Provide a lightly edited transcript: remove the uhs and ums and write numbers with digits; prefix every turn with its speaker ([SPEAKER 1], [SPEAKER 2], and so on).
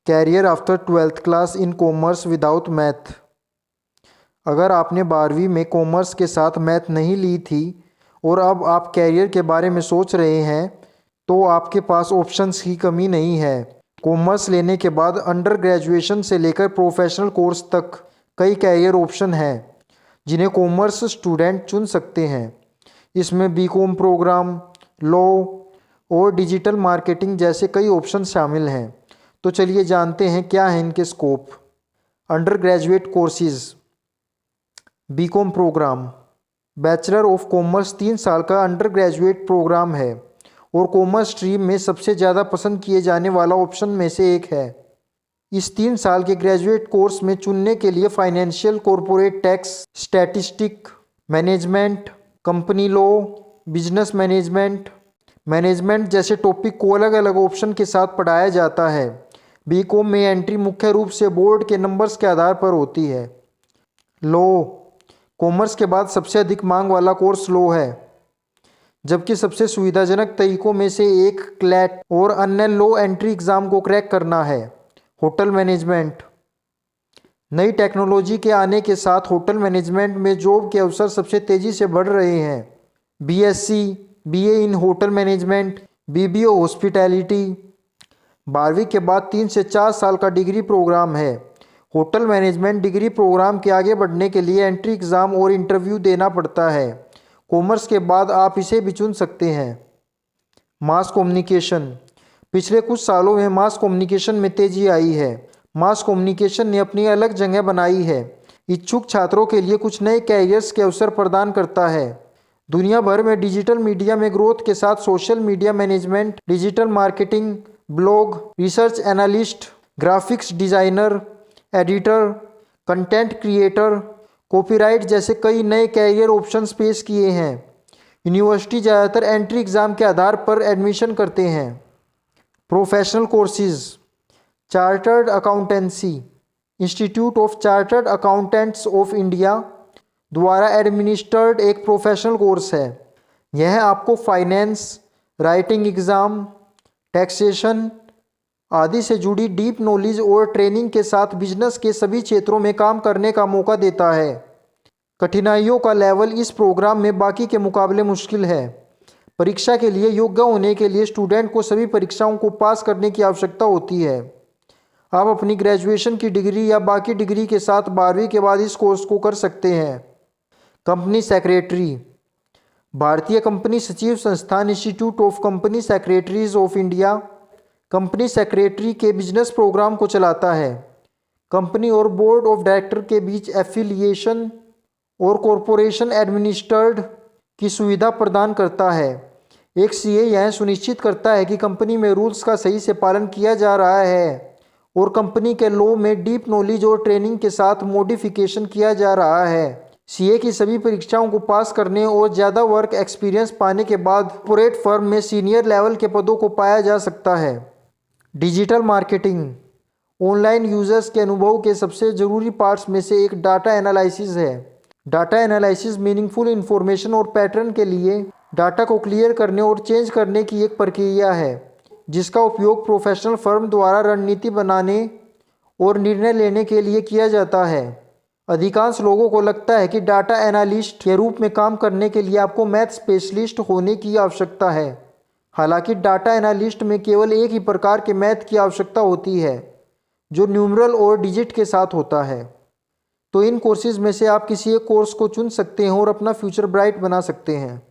[SPEAKER 1] Career after 12th class in commerce without math. अगर आपने 12वीं में कॉमर्स के साथ मैथ नहीं ली थी और अब आप कैरियर के बारे में सोच रहे हैं तो आपके पास ऑप्शंस की कमी नहीं है। कॉमर्स लेने के बाद अंडर ग्रेजुएशन से लेकर प्रोफेशनल कोर्स तक कई कैरियर ऑप्शन हैं जिन्हें कॉमर्स स्टूडेंट चुन सकते हैं। इसमें बीकॉम प्रोग्राम, लॉ और डिजिटल मार्केटिंग जैसे कई ऑप्शन शामिल हैं। तो चलिए जानते हैं क्या है इनके scope. Undergraduate courses. BCom programme bachelor of commerce 3 साल का अंडर ग्रेजुएट प्रोग्राम है और कॉमर्स स्ट्रीम में सबसे ज़्यादा पसंद किए जाने वाला ऑप्शन में से एक है। इस 3 साल के ग्रेजुएट कोर्स में चुनने के लिए financial, corporate tax, statistic, management, company law, business management जैसे टॉपिक को अलग अलग ऑप्शन के साथ पढ़ाया जाता है। बीकॉम में एंट्री मुख्य रूप से बोर्ड के नंबर्स के आधार पर होती है। लॉ कॉमर्स के बाद सबसे अधिक मांग वाला कोर्स लॉ है, जबकि सबसे सुविधाजनक तरीकों में से एक क्लैट और अन्य लॉ एंट्री एग्ज़ाम को क्रैक करना है। Hotel management. नई टेक्नोलॉजी के आने के साथ होटल मैनेजमेंट में जॉब के अवसर सबसे तेज़ी से बढ़ रहे हैं। बीएससी, बीए इन होटल मैनेजमेंट, बीबीओ हॉस्पिटैलिटी। 12वीं के बाद 3 से 4 साल का डिग्री प्रोग्राम है। होटल मैनेजमेंट डिग्री प्रोग्राम के आगे बढ़ने के लिए एंट्री एग्ज़ाम और इंटरव्यू देना पड़ता है। कॉमर्स के बाद आप इसे भी चुन सकते हैं। Mass communication. पिछले कुछ सालों में मास कम्युनिकेशन में तेज़ी आई है। मास कम्युनिकेशन ने अपनी अलग जगह बनाई है। इच्छुक छात्रों के लिए कुछ नए कैरियर्स के अवसर प्रदान करता है। दुनिया भर में डिजिटल मीडिया में ग्रोथ के साथ social media management, digital marketing, blog, research analyst, graphics designer, editor, content creator, copyright जैसे कई नए कैरियर ऑप्शंस पेश किए हैं। यूनिवर्सिटी ज़्यादातर एंट्री एग्ज़ाम के आधार पर एडमिशन करते हैं। Professional courses. Chartered accountancy. Institute of chartered accountants of India द्वारा एडमिनिस्टर्ड एक प्रोफेशनल कोर्स है। यह आपको फाइनेंस, राइटिंग एग्ज़ाम, टैक्सेशन आदि से जुड़ी डीप नॉलेज और ट्रेनिंग के साथ बिजनेस के सभी क्षेत्रों में काम करने का मौका देता है। कठिनाइयों का लेवल इस प्रोग्राम में बाकी के मुकाबले मुश्किल है। परीक्षा के लिए योग्य होने के लिए स्टूडेंट को सभी परीक्षाओं को पास करने की आवश्यकता होती है। आप अपनी ग्रेजुएशन की डिग्री या बाकी डिग्री के साथ 12वीं के बाद इस कोर्स को कर सकते हैं। Company secretary. भारतीय कंपनी सचिव संस्थान institute of company secretaries of India company secretary के बिजनेस प्रोग्राम को चलाता है। कंपनी और बोर्ड ऑफ डायरेक्टर के बीच एफिलिएशन और कॉरपोरेशन एडमिनिस्ट्रेड की सुविधा प्रदान करता है। एक सीए यह सुनिश्चित करता है कि कंपनी में रूल्स का सही से पालन किया जा रहा है और कंपनी के लॉ में डीप नॉलेज और ट्रेनिंग के साथ मॉडिफिकेशन किया जा रहा है। सीए की सभी परीक्षाओं को पास करने और ज़्यादा वर्क एक्सपीरियंस पाने के बाद कॉर्पोरेट फर्म में सीनियर लेवल के पदों को पाया जा सकता है। Digital marketing. ऑनलाइन यूजर्स के अनुभव के सबसे ज़रूरी पार्ट्स में से एक डाटा एनालिसिस है। डाटा एनालिसिस मीनिंगफुल इन्फॉर्मेशन और पैटर्न के लिए डाटा को क्लियर करने और चेंज करने की एक प्रक्रिया है जिसका उपयोग प्रोफेशनल फर्म द्वारा रणनीति बनाने और निर्णय लेने के लिए किया जाता है। अधिकांश लोगों को लगता है कि डाटा एनालिस्ट के रूप में काम करने के लिए आपको मैथ स्पेशलिस्ट होने की आवश्यकता है। हालांकि डाटा एनालिस्ट में केवल एक ही प्रकार के मैथ की आवश्यकता होती है जो न्यूमरल और डिजिट के साथ होता है। तो इन कोर्सेज में से आप किसी एक कोर्स को चुन सकते हैं और अपना फ्यूचर ब्राइट बना सकते हैं।